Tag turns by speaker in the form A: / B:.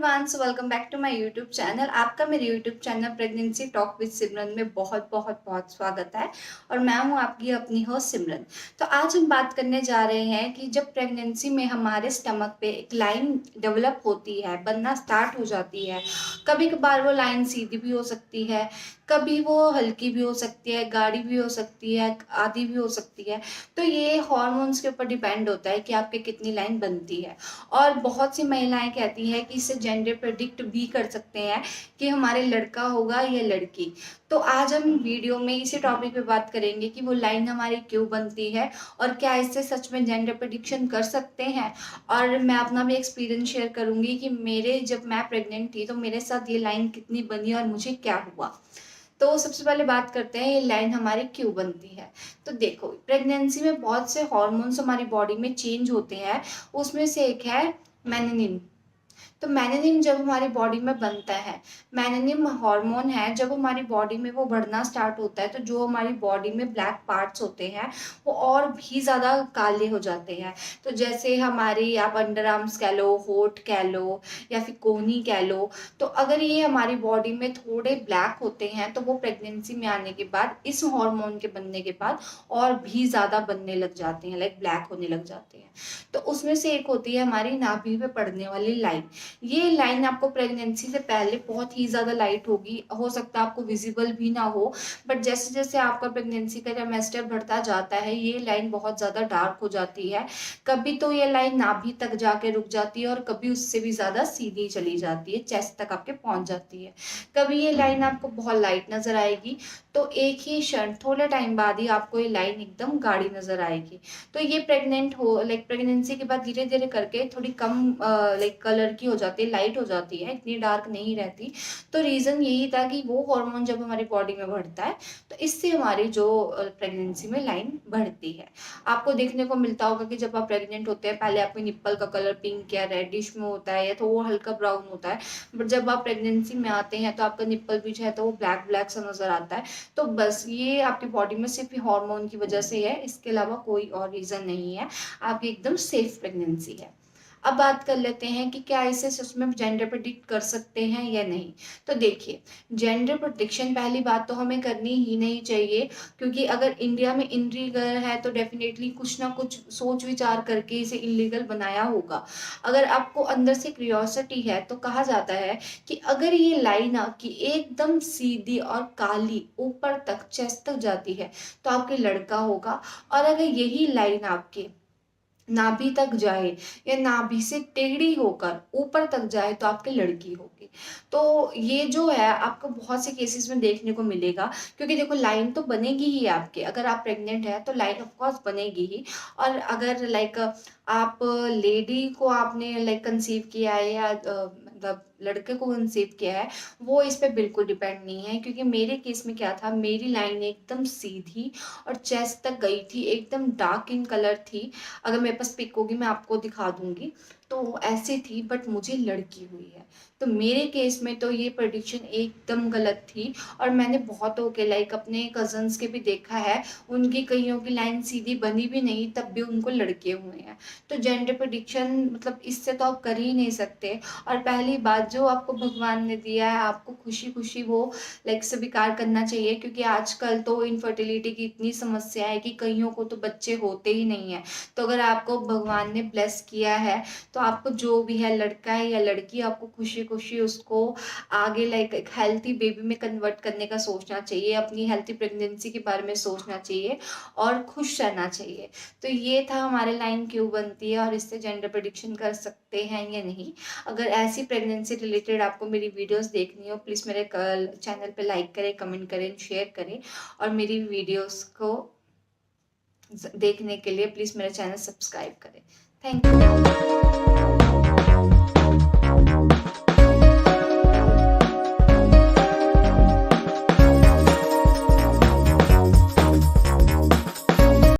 A: Everyone, so welcome back to my YouTube channel. आपका मेरे YouTube channel pregnancy talk with Simran में बहुत बहुत बहुत स्वागत है। और मैं हूं आपकी अपनी होस्ट सिमरन। तो आज हम बात करने जा रहे हैं कि जब प्रेगनेंसी में हमारे स्टमक पे एक लाइन डेवलप होती है, बनना स्टार्ट हो जाती है। कभी कभार वो लाइन सीधी भी हो सकती है, कभी वो हल्की भी हो सकती है, गाढ़ी भी हो सकती है, आधी भी हो सकती है। तो ये हॉर्मोन्स के ऊपर डिपेंड होता है कि आपके कितनी लाइन बनती है। और बहुत सी महिलाएं कहती हैं कि इससे जेंडर प्रेडिक्ट भी कर सकते हैं कि हमारे लड़का होगा या लड़की। तो आज हम वीडियो में इसी टॉपिक पे बात करेंगे कि वो लाइन हमारी क्यों बनती है और क्या इससे सच में जेंडर प्रेडिक्शन कर सकते हैं। और मैं अपना भी एक्सपीरियंस शेयर करूंगी कि मेरे जब मैं प्रेग्नेंट थी तो मेरे साथ ये लाइन कितनी बनी और मुझे क्या हुआ। तो सबसे पहले बात करते हैं ये लाइन हमारी क्यों बनती है। तो देखो, प्रेगनेंसी में बहुत से हार्मोन्स हमारी बॉडी में चेंज होते हैं। उसमें से एक है मेलानिन। तो मेलानिन जब हमारी बॉडी में बनता है, मेलानिन हार्मोन है, जब हमारी बॉडी में वो बढ़ना स्टार्ट होता है तो जो हमारी बॉडी में ब्लैक पार्ट्स होते हैं वो और भी ज़्यादा काले हो जाते हैं। तो जैसे हमारी आप अंडर आर्म्स कह लो, होठ कह लो या फिर कोहनी कह लो। तो अगर ये हमारी बॉडी में थोड़े ब्लैक होते हैं तो वो प्रेगनेंसी में आने के बाद, इस हार्मोन के बनने के बाद और भी ज़्यादा बनने लग जाते हैं, लाइक ब्लैक होने लग जाते हैं। तो उसमें से एक होती है हमारी नाभि पे पड़ने वाली लाइन। ये लाइन आपको प्रेगनेंसी से पहले बहुत ही ज़्यादा लाइट होगी, हो सकता है आपको विजिबल भी ना हो। बट जैसे जैसे आपका प्रेगनेंसी का ट्राइमेस्टर बढ़ता जाता है ये लाइन बहुत ज़्यादा डार्क हो जाती है। कभी तो ये लाइन नाभि तक जाके रुक जाती है और कभी उससे भी ज़्यादा सीधी चली जाती है, चेस्ट तक आपके पहुंच जाती है। कभी ये लाइन आपको बहुत लाइट नज़र आएगी तो एक ही क्षण थोड़े टाइम बाद ही आपको ये लाइन एकदम गाढ़ी नज़र आएगी। तो ये प्रेग्नेंट हो, लाइक प्रेगनेंसी के बाद धीरे धीरे करके थोड़ी कम लाइक कलर की हो जाती है, लाइट हो जाती है, इतनी डार्क नहीं रहती। तो रीज़न यही था कि वो हार्मोन जब हमारी बॉडी में बढ़ता है तो इससे हमारी जो प्रेगनेंसी में लाइन बढ़ती है। आपको देखने को मिलता होगा कि जब आप प्रेग्नेंट होते हैं पहले आपके निप्पल का कलर पिंक या रेडिश में होता है या तो वो हल्का ब्राउन होता है। बट जब आप प्रेगनेंसी में आते हैं तो आपका निप्पल भी जो है तो वो ब्लैक ब्लैक सा नजर आता है। तो बस ये आपकी बॉडी में सिर्फ हार्मोन की वजह से है, इसके अलावा कोई और रीज़न नहीं है। आपकी एकदम सेफ प्रेगनेंसी है। अब बात कर लेते हैं कि क्या इससे सच में जेंडर प्रेडिक्ट कर सकते हैं या नहीं। तो देखिए, जेंडर प्रोडिक्शन पहली बात तो हमें करनी ही नहीं चाहिए, क्योंकि अगर इंडिया में इनलीगल है तो डेफिनेटली कुछ ना कुछ सोच विचार करके इसे इलीगल बनाया होगा। अगर आपको अंदर से क्यूरियोसिटी है तो कहा जाता है कि अगर ये लाइन आपकी एकदम सीधी और काली ऊपर तक चेस्ट तक जाती है तो आपके लड़का होगा। और अगर यही लाइन आपके नाभि तक जाए या नाभि से टेढ़ी होकर ऊपर तक जाए तो आपकी लड़की होगी। तो ये जो है आपको बहुत से केसेस में देखने को मिलेगा, क्योंकि देखो लाइन तो बनेगी ही आपके, अगर आप प्रेग्नेंट है तो लाइन ऑफ कोर्स बनेगी ही। और अगर लाइक आप लेडी को आपने लाइक कंसीव किया है या मतलब लड़के को कंसीव किया है, वो इस पे बिल्कुल डिपेंड नहीं है। क्योंकि मेरे केस में क्या था, मेरी लाइन एकदम सीधी और चेस्ट तक गई थी, एकदम डार्क इन कलर थी। अगर मेरे पास पिक होगी मैं आपको दिखा दूंगी। तो ऐसी थी, बट मुझे लड़की हुई है। तो मेरे केस में तो ये प्रेडिक्शन एकदम गलत थी। और मैंने बहुतों के लाइक अपने कजन्स के भी देखा है, उनकी कईयों की लाइन सीधी बनी भी नहीं तब भी उनको लड़के हुए हैं। तो जेंडर प्रेडिक्शन मतलब इससे तो आप कर ही नहीं सकते। और पहली बात, जो आपको भगवान ने दिया है आपको खुशी खुशी वो लाइक स्वीकार करना चाहिए। क्योंकि आजकल तो इनफर्टिलिटी की इतनी समस्या है कि कईयों को तो बच्चे होते ही नहीं है। तो अगर आपको भगवान ने ब्लेस किया है तो आपको जो भी है, लड़का है या लड़की, आपको खुशी खुशी उसको आगे लाइक एक हेल्थी बेबी में कन्वर्ट करने का सोचना चाहिए, अपनी हेल्थी प्रेगनेंसी के बारे में सोचना चाहिए और खुश रहना चाहिए। तो ये था हमारे लाइन क्यों बनती है और इससे जेंडर प्रेडिक्शन कर सकते हैं या नहीं। अगर ऐसी प्रेगनेंसी रिलेटेड आपको मेरी वीडियोस देखनी हो, प्लीज़ मेरे चैनल पे लाइक करें, कमेंट करें, शेयर करें। और मेरी वीडियोस को देखने के लिए प्लीज़ मेरा चैनल सब्सक्राइब करें। Thank you.